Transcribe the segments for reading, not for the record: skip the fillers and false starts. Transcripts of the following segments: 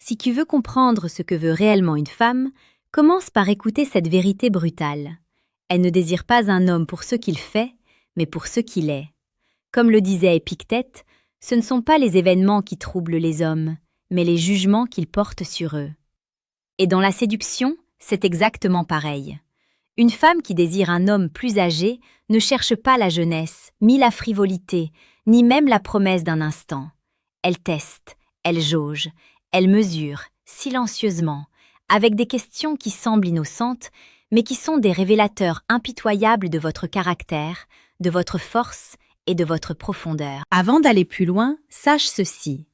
Si tu veux comprendre ce que veut réellement une femme, commence par écouter cette vérité brutale. Elle ne désire pas un homme pour ce qu'il fait, mais pour ce qu'il est. Comme le disait Épictète, ce ne sont pas les événements qui troublent les hommes, mais les jugements qu'ils portent sur eux. Et dans la séduction, c'est exactement pareil. Une femme qui désire un homme plus âgé ne cherche pas la jeunesse, ni la frivolité, ni même la promesse d'un instant. Elle teste, elle jauge, elle mesure, silencieusement, avec des questions qui semblent innocentes, mais qui sont des révélateurs impitoyables de votre caractère, de votre force et de votre profondeur. Avant d'aller plus loin, sache ceci.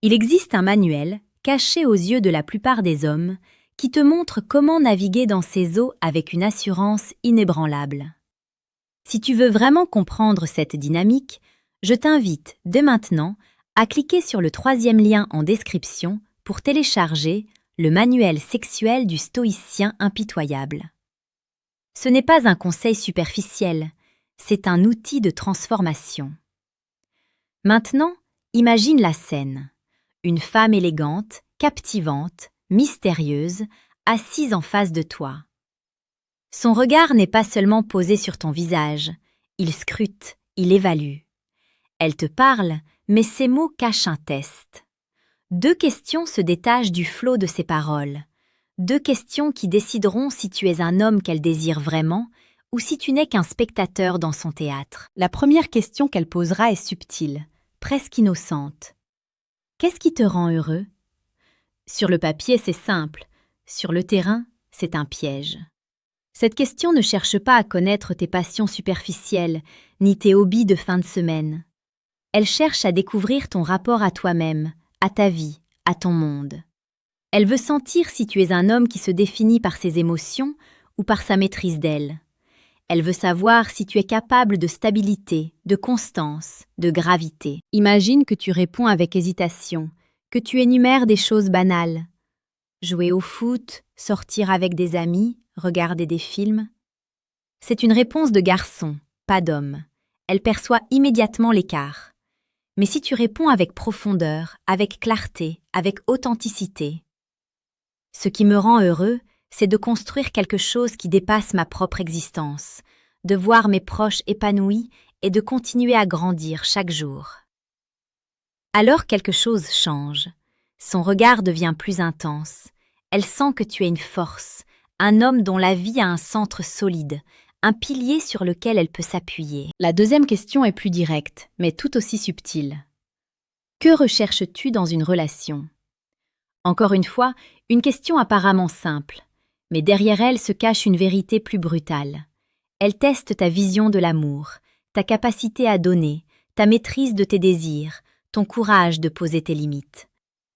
Il existe un manuel, caché aux yeux de la plupart des hommes, qui te montre comment naviguer dans ces eaux avec une assurance inébranlable. Si tu veux vraiment comprendre cette dynamique, je t'invite, dès maintenant, à cliquer sur le 3e lien en description pour télécharger le manuel sexuel du stoïcien impitoyable. Ce n'est pas un conseil superficiel, c'est un outil de transformation. Maintenant, imagine la scène. Une femme élégante, captivante, mystérieuse, assise en face de toi. Son regard n'est pas seulement posé sur ton visage, il scrute, il évalue. Elle te parle, mais ses mots cachent un test. 2 questions se détachent du flot de ses paroles. 2 questions qui décideront si tu es un homme qu'elle désire vraiment ou si tu n'es qu'un spectateur dans son théâtre. La première question qu'elle posera est subtile, presque innocente. Qu'est-ce qui te rend heureux ? Sur le papier, c'est simple. Sur le terrain, c'est un piège. Cette question ne cherche pas à connaître tes passions superficielles, ni tes hobbies de fin de semaine. Elle cherche à découvrir ton rapport à toi-même, à ta vie, à ton monde. Elle veut sentir si tu es un homme qui se définit par ses émotions ou par sa maîtrise d'elles. Elle veut savoir si tu es capable de stabilité, de constance, de gravité. Imagine que tu réponds avec hésitation, que tu énumères des choses banales. Jouer au foot, sortir avec des amis, regarder des films. C'est une réponse de garçon, pas d'homme. Elle perçoit immédiatement l'écart. Mais si tu réponds avec profondeur, avec clarté, avec authenticité, ce qui me rend heureux, c'est de construire quelque chose qui dépasse ma propre existence, de voir mes proches épanouis et de continuer à grandir chaque jour. Alors quelque chose change. Son regard devient plus intense. Elle sent que tu es une force, un homme dont la vie a un centre solide, un pilier sur lequel elle peut s'appuyer. La 2e question est plus directe, mais tout aussi subtile. Que recherches-tu dans une relation ? Encore une fois, une question apparemment simple, mais derrière elle se cache une vérité plus brutale. Elle teste ta vision de l'amour, ta capacité à donner, ta maîtrise de tes désirs, ton courage de poser tes limites.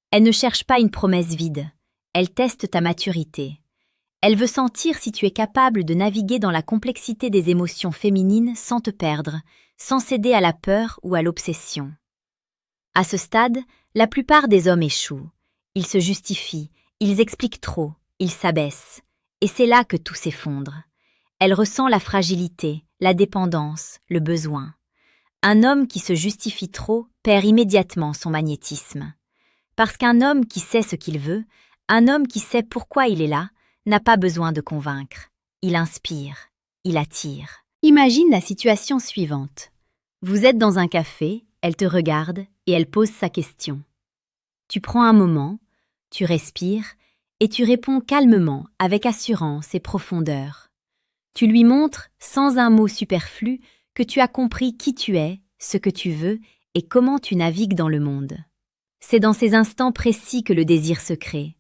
Elle ne cherche pas une promesse vide, elle teste ta maturité. Elle veut sentir si tu es capable de naviguer dans la complexité des émotions féminines sans te perdre, sans céder à la peur ou à l'obsession. À ce stade, la plupart des hommes échouent. Ils se justifient, ils expliquent trop, ils s'abaissent. Et c'est là que tout s'effondre. Elle ressent la fragilité, la dépendance, le besoin. Un homme qui se justifie trop perd immédiatement son magnétisme. Parce qu'un homme qui sait ce qu'il veut, un homme qui sait pourquoi il est là, n'a pas besoin de convaincre. Il inspire, il attire. Imagine la situation suivante. Vous êtes dans un café, elle te regarde et elle pose sa question. Tu prends un moment, tu respires et tu réponds calmement, avec assurance et profondeur. Tu lui montres, sans un mot superflu, que tu as compris qui tu es, ce que tu veux et comment tu navigues dans le monde. C'est dans ces instants précis que le désir se crée.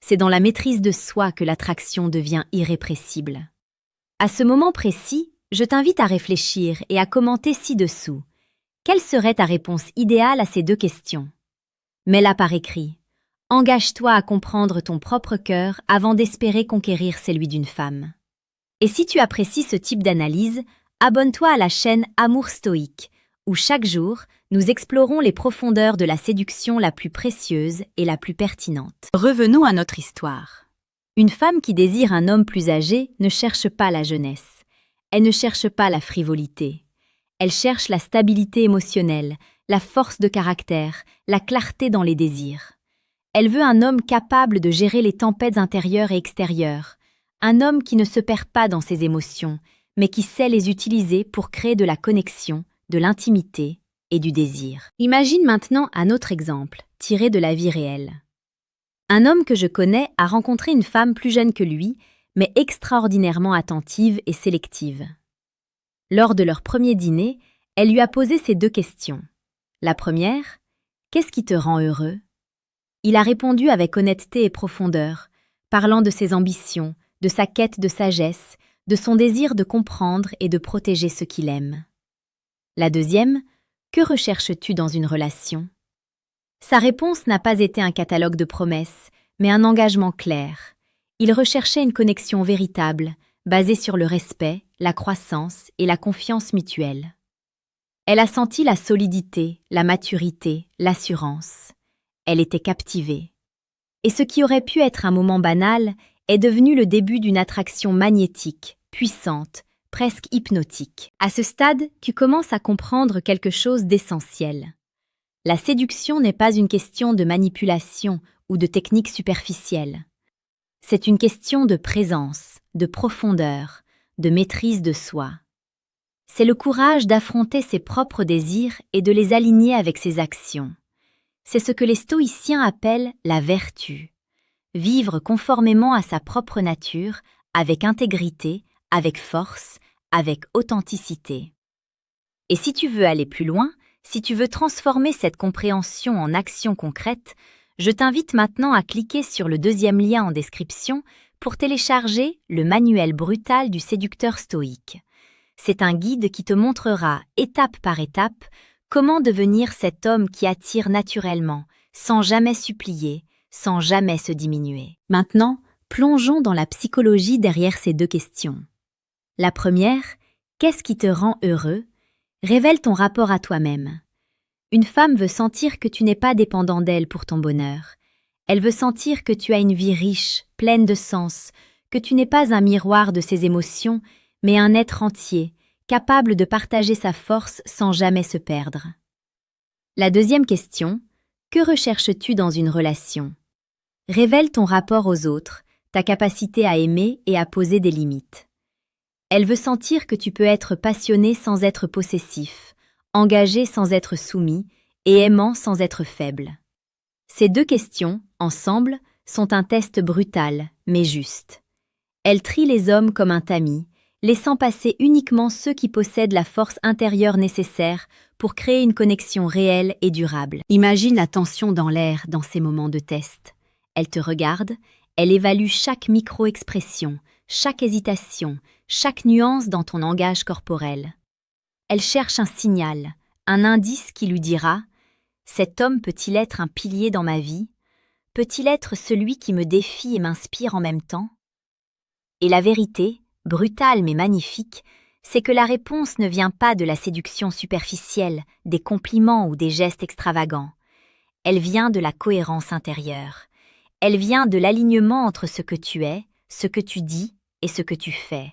C'est dans la maîtrise de soi que l'attraction devient irrépressible. À ce moment précis, je t'invite à réfléchir et à commenter ci-dessous. Quelle serait ta réponse idéale à ces 2 questions ? Mets-la par écrit. Engage-toi à comprendre ton propre cœur avant d'espérer conquérir celui d'une femme. Et si tu apprécies ce type d'analyse, abonne-toi à la chaîne Amour Stoïque, où chaque jour, nous explorons les profondeurs de la séduction la plus précieuse et la plus pertinente. Revenons à notre histoire. Une femme qui désire un homme plus âgé ne cherche pas la jeunesse. Elle ne cherche pas la frivolité. Elle cherche la stabilité émotionnelle, la force de caractère, la clarté dans les désirs. Elle veut un homme capable de gérer les tempêtes intérieures et extérieures, un homme qui ne se perd pas dans ses émotions, mais qui sait les utiliser pour créer de la connexion, de l'intimité et du désir. Imagine maintenant un autre exemple, tiré de la vie réelle. Un homme que je connais a rencontré une femme plus jeune que lui, mais extraordinairement attentive et sélective. Lors de leur premier dîner, elle lui a posé ces 2 questions. La première, « Qu'est-ce qui te rend heureux ?» Il a répondu avec honnêteté et profondeur, parlant de ses ambitions, de sa quête de sagesse, de son désir de comprendre et de protéger ce qu'il aime. La deuxième, « Que recherches-tu dans une relation ?» Sa réponse n'a pas été un catalogue de promesses, mais un engagement clair. Il recherchait une connexion véritable, basée sur le respect, la croissance et la confiance mutuelle. Elle a senti la solidité, la maturité, l'assurance. Elle était captivée. Et ce qui aurait pu être un moment banal est devenu le début d'une attraction magnétique, puissante, presque hypnotique. À ce stade, tu commences à comprendre quelque chose d'essentiel. La séduction n'est pas une question de manipulation ou de technique superficielle. C'est une question de présence, de profondeur, de maîtrise de soi. C'est le courage d'affronter ses propres désirs et de les aligner avec ses actions. C'est ce que les stoïciens appellent la vertu. Vivre conformément à sa propre nature, avec intégrité, avec force, avec authenticité. Et si tu veux aller plus loin, si tu veux transformer cette compréhension en action concrète, je t'invite maintenant à cliquer sur le 2e lien en description pour télécharger le manuel brutal du séducteur stoïque. C'est un guide qui te montrera, étape par étape, comment devenir cet homme qui attire naturellement, sans jamais supplier, sans jamais se diminuer. Maintenant, plongeons dans la psychologie derrière ces 2 questions. La première, qu'est-ce qui te rend heureux? Révèle ton rapport à toi-même. Une femme veut sentir que tu n'es pas dépendant d'elle pour ton bonheur. Elle veut sentir que tu as une vie riche, pleine de sens, que tu n'es pas un miroir de ses émotions, mais un être entier, capable de partager sa force sans jamais se perdre. La deuxième question, que recherches-tu dans une relation? Révèle ton rapport aux autres, ta capacité à aimer et à poser des limites. Elle veut sentir que tu peux être passionné sans être possessif, engagé sans être soumis et aimant sans être faible. Ces 2 questions, ensemble, sont un test brutal, mais juste. Elles trient les hommes comme un tamis, laissant passer uniquement ceux qui possèdent la force intérieure nécessaire pour créer une connexion réelle et durable. Imagine la tension dans l'air dans ces moments de test. Elle te regarde, elle évalue chaque micro-expression, chaque hésitation, chaque nuance dans ton langage corporel. Elle cherche un signal, un indice qui lui dira « Cet homme peut-il être un pilier dans ma vie? Peut-il être celui qui me défie et m'inspire en même temps ?» Et la vérité, brutale mais magnifique, c'est que la réponse ne vient pas de la séduction superficielle, des compliments ou des gestes extravagants. Elle vient de la cohérence intérieure. Elle vient de l'alignement entre ce que tu es, ce que tu dis et ce que tu fais.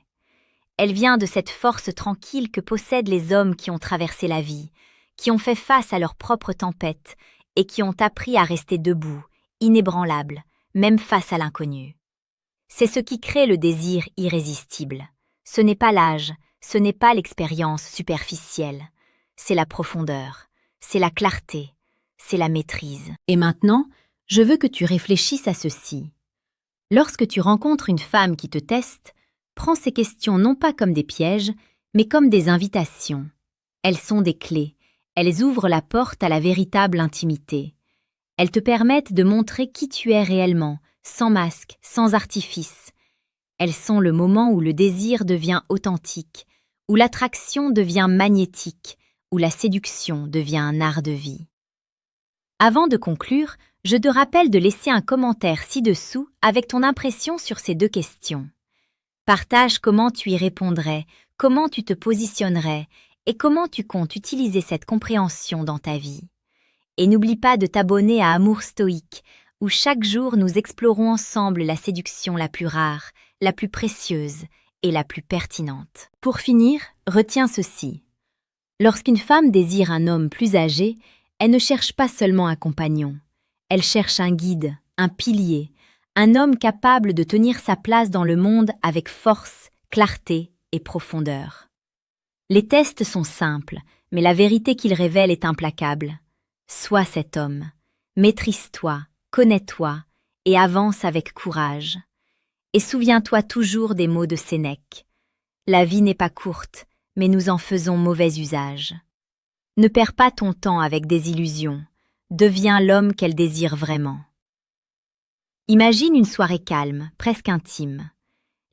Elle vient de cette force tranquille que possèdent les hommes qui ont traversé la vie, qui ont fait face à leurs propres tempêtes et qui ont appris à rester debout, inébranlables, même face à l'inconnu. C'est ce qui crée le désir irrésistible. Ce n'est pas l'âge, ce n'est pas l'expérience superficielle. C'est la profondeur, c'est la clarté, c'est la maîtrise. Et maintenant, je veux que tu réfléchisses à ceci. Lorsque tu rencontres une femme qui te teste, prends ces questions non pas comme des pièges, mais comme des invitations. Elles sont des clés, elles ouvrent la porte à la véritable intimité. Elles te permettent de montrer qui tu es réellement, sans masque, sans artifice. Elles sont le moment où le désir devient authentique, où l'attraction devient magnétique, où la séduction devient un art de vie. Avant de conclure, je te rappelle de laisser un commentaire ci-dessous avec ton impression sur ces 2 questions. Partage comment tu y répondrais, comment tu te positionnerais et comment tu comptes utiliser cette compréhension dans ta vie. Et n'oublie pas de t'abonner à Amour Stoïque, où chaque jour nous explorons ensemble la séduction la plus rare, la plus précieuse et la plus pertinente. Pour finir, retiens ceci. Lorsqu'une femme désire un homme plus âgé, elle ne cherche pas seulement un compagnon. Elle cherche un guide, un pilier, un homme capable de tenir sa place dans le monde avec force, clarté et profondeur. Les tests sont simples, mais la vérité qu'ils révèlent est implacable. Sois cet homme. Maîtrise-toi, connais-toi et avance avec courage. Et souviens-toi toujours des mots de Sénèque. La vie n'est pas courte, mais nous en faisons mauvais usage. Ne perds pas ton temps avec des illusions. Deviens l'homme qu'elle désire vraiment. Imagine une soirée calme, presque intime.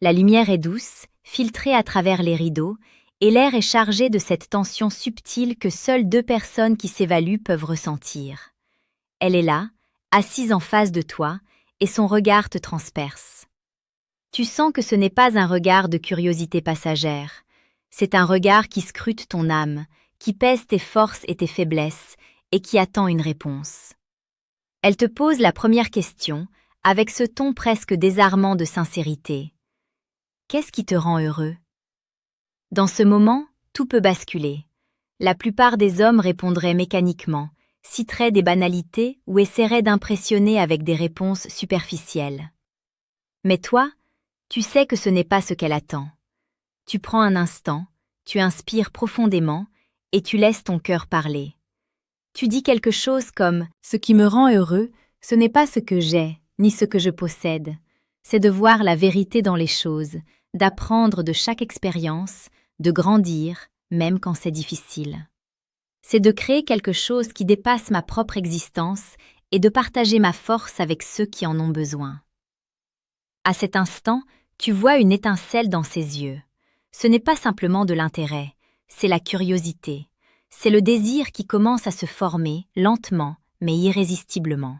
La lumière est douce, filtrée à travers les rideaux, et l'air est chargé de cette tension subtile que seules deux personnes qui s'évaluent peuvent ressentir. Elle est là, assise en face de toi, et son regard te transperce. Tu sens que ce n'est pas un regard de curiosité passagère. C'est un regard qui scrute ton âme, qui pèse tes forces et tes faiblesses, et qui attend une réponse. Elle te pose la première question, avec ce ton presque désarmant de sincérité. Qu'est-ce qui te rend heureux? Dans ce moment, tout peut basculer. La plupart des hommes répondraient mécaniquement, citeraient des banalités ou essaieraient d'impressionner avec des réponses superficielles. Mais toi, tu sais que ce n'est pas ce qu'elle attend. Tu prends un instant, tu inspires profondément et tu laisses ton cœur parler. Tu dis quelque chose comme « Ce qui me rend heureux, ce n'est pas ce que j'ai, ni ce que je possède. C'est de voir la vérité dans les choses, d'apprendre de chaque expérience, de grandir, même quand c'est difficile. C'est de créer quelque chose qui dépasse ma propre existence et de partager ma force avec ceux qui en ont besoin. » À cet instant, tu vois une étincelle dans ses yeux. Ce n'est pas simplement de l'intérêt, c'est la curiosité. C'est le désir qui commence à se former, lentement, mais irrésistiblement.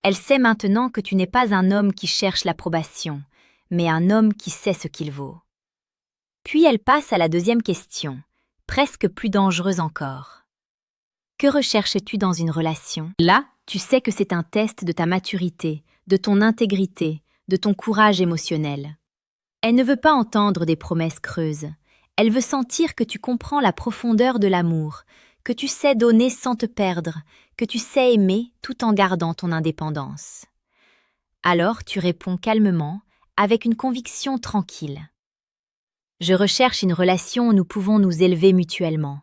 Elle sait maintenant que tu n'es pas un homme qui cherche l'approbation, mais un homme qui sait ce qu'il vaut. Puis elle passe à la deuxième question, presque plus dangereuse encore. Que recherches-tu dans une relation? Là, tu sais que c'est un test de ta maturité, de ton intégrité, de ton courage émotionnel. Elle ne veut pas entendre des promesses creuses. Elle veut sentir que tu comprends la profondeur de l'amour, que tu sais donner sans te perdre, que tu sais aimer tout en gardant ton indépendance. Alors tu réponds calmement, avec une conviction tranquille. Je recherche une relation où nous pouvons nous élever mutuellement,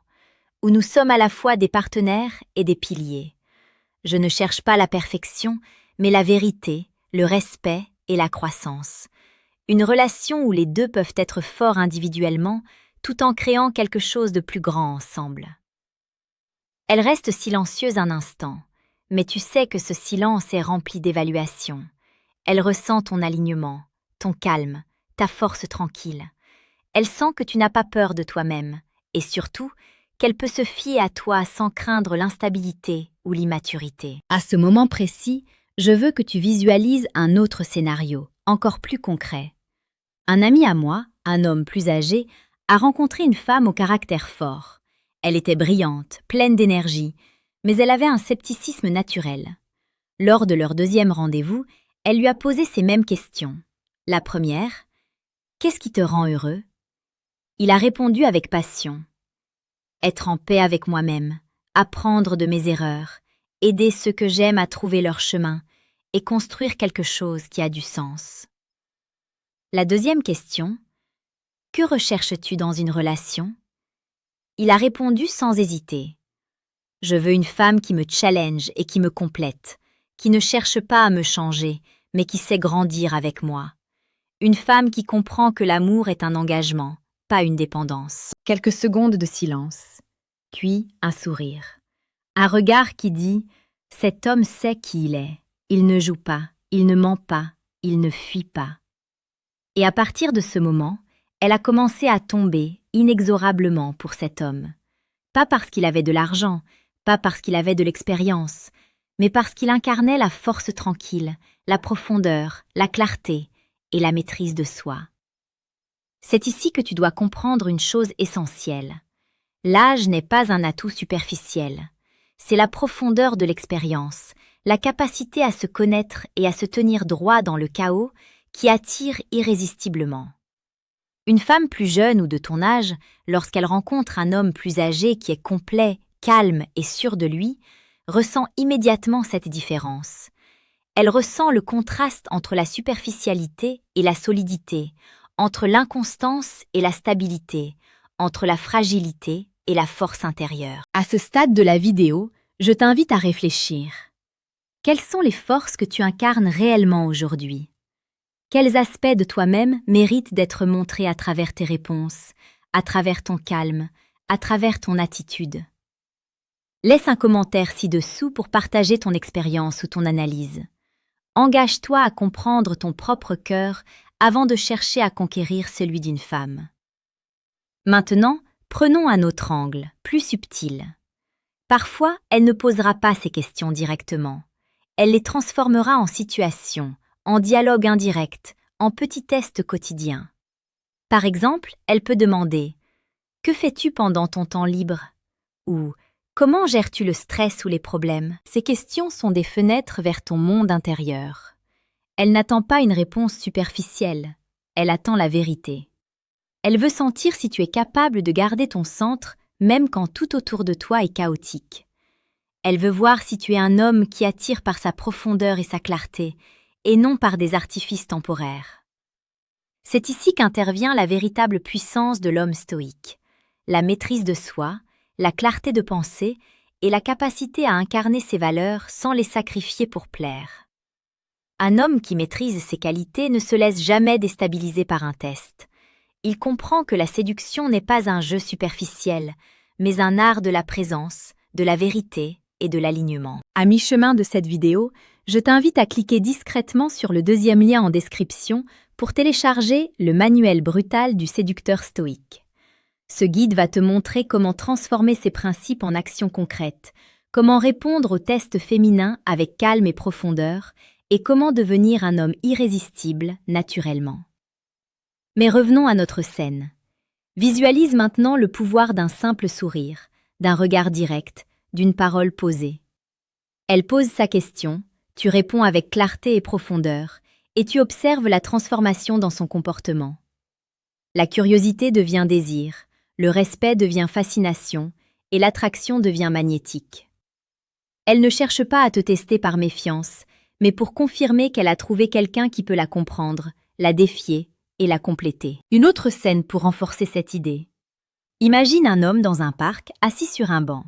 où nous sommes à la fois des partenaires et des piliers. Je ne cherche pas la perfection, mais la vérité, le respect et la croissance. Une relation où les deux peuvent être forts individuellement, tout en créant quelque chose de plus grand ensemble. Elle reste silencieuse un instant, mais tu sais que ce silence est rempli d'évaluation. Elle ressent ton alignement, ton calme, ta force tranquille. Elle sent que tu n'as pas peur de toi-même, et surtout, qu'elle peut se fier à toi sans craindre l'instabilité ou l'immaturité. À ce moment précis, je veux que tu visualises un autre scénario, encore plus concret. Un ami à moi, un homme plus âgé, a rencontré une femme au caractère fort. Elle était brillante, pleine d'énergie, mais elle avait un scepticisme naturel. Lors de leur deuxième rendez-vous, elle lui a posé ces mêmes questions. La première, « Qu'est-ce qui te rend heureux ?» Il a répondu avec passion. « Être en paix avec moi-même, apprendre de mes erreurs, aider ceux que j'aime à trouver leur chemin et construire quelque chose qui a du sens. » La deuxième question, « Que recherches-tu dans une relation ?» Il a répondu sans hésiter. « Je veux une femme qui me challenge et qui me complète, qui ne cherche pas à me changer, mais qui sait grandir avec moi. Une femme qui comprend que l'amour est un engagement, pas une dépendance. » Quelques secondes de silence, puis un sourire. Un regard qui dit « Cet homme sait qui il est, il ne joue pas, il ne ment pas, il ne fuit pas. » Et à partir de ce moment, elle a commencé à tomber inexorablement pour cet homme. Pas parce qu'il avait de l'argent, pas parce qu'il avait de l'expérience, mais parce qu'il incarnait la force tranquille, la profondeur, la clarté et la maîtrise de soi. C'est ici que tu dois comprendre une chose essentielle. L'âge n'est pas un atout superficiel. C'est la profondeur de l'expérience, la capacité à se connaître et à se tenir droit dans le chaos qui attire irrésistiblement. Une femme plus jeune ou de ton âge, lorsqu'elle rencontre un homme plus âgé qui est complet, calme et sûr de lui, ressent immédiatement cette différence. Elle ressent le contraste entre la superficialité et la solidité, entre l'inconstance et la stabilité, entre la fragilité et la force intérieure. À ce stade de la vidéo, je t'invite à réfléchir. Quelles sont les forces que tu incarnes réellement aujourd'hui? Quels aspects de toi-même méritent d'être montrés à travers tes réponses, à travers ton calme, à travers ton attitude? Laisse un commentaire ci-dessous pour partager ton expérience ou ton analyse. Engage-toi à comprendre ton propre cœur avant de chercher à conquérir celui d'une femme. Maintenant, prenons un autre angle, plus subtil. Parfois, elle ne posera pas ces questions directement. Elle les transformera en situations, en dialogue indirect, en petits tests quotidiens. Par exemple, elle peut demander « Que fais-tu pendant ton temps libre ?» ou « Comment gères-tu le stress ou les problèmes ?» Ces questions sont des fenêtres vers ton monde intérieur. Elle n'attend pas une réponse superficielle, elle attend la vérité. Elle veut sentir si tu es capable de garder ton centre même quand tout autour de toi est chaotique. Elle veut voir si tu es un homme qui attire par sa profondeur et sa clarté, et non par des artifices temporaires. C'est ici qu'intervient la véritable puissance de l'homme stoïque, la maîtrise de soi, la clarté de pensée et la capacité à incarner ses valeurs sans les sacrifier pour plaire. Un homme qui maîtrise ses qualités ne se laisse jamais déstabiliser par un test. Il comprend que la séduction n'est pas un jeu superficiel, mais un art de la présence, de la vérité et de l'alignement. À mi-chemin de cette vidéo, je t'invite à cliquer discrètement sur le deuxième lien en description pour télécharger le manuel brutal du séducteur stoïque. Ce guide va te montrer comment transformer ces principes en actions concrètes, comment répondre aux tests féminins avec calme et profondeur, et comment devenir un homme irrésistible naturellement. Mais revenons à notre scène. Visualise maintenant le pouvoir d'un simple sourire, d'un regard direct, d'une parole posée. Elle pose sa question, tu réponds avec clarté et profondeur, et tu observes la transformation dans son comportement. La curiosité devient désir, le respect devient fascination, et l'attraction devient magnétique. Elle ne cherche pas à te tester par méfiance, mais pour confirmer qu'elle a trouvé quelqu'un qui peut la comprendre, la défier et la compléter. Une autre scène pour renforcer cette idée. Imagine un homme dans un parc, assis sur un banc.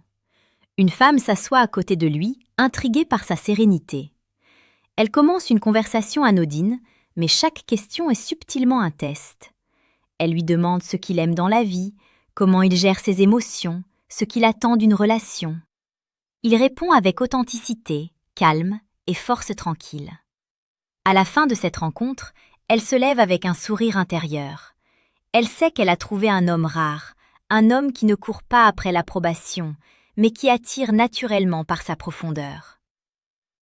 Une femme s'assoit à côté de lui, intriguée par sa sérénité. Elle commence une conversation anodine, mais chaque question est subtilement un test. Elle lui demande ce qu'il aime dans la vie, comment il gère ses émotions, ce qu'il attend d'une relation. Il répond avec authenticité, calme et force tranquille. À la fin de cette rencontre, elle se lève avec un sourire intérieur. Elle sait qu'elle a trouvé un homme rare, un homme qui ne court pas après l'approbation, mais qui attire naturellement par sa profondeur.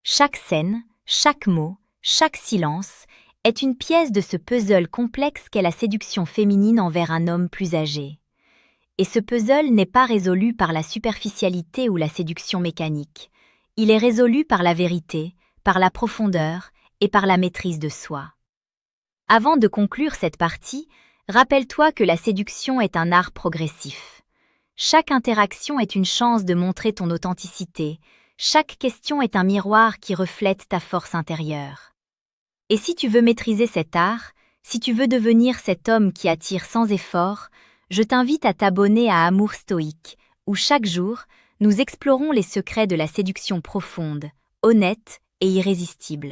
Chaque scène, chaque mot, chaque silence est une pièce de ce puzzle complexe qu'est la séduction féminine envers un homme plus âgé. Et ce puzzle n'est pas résolu par la superficialité ou la séduction mécanique. Il est résolu par la vérité, par la profondeur et par la maîtrise de soi. Avant de conclure cette partie, rappelle-toi que la séduction est un art progressif. Chaque interaction est une chance de montrer ton authenticité. Chaque question est un miroir qui reflète ta force intérieure. Et si tu veux maîtriser cet art, si tu veux devenir cet homme qui attire sans effort, je t'invite à t'abonner à Amour Stoïque, où chaque jour, nous explorons les secrets de la séduction profonde, honnête et irrésistible.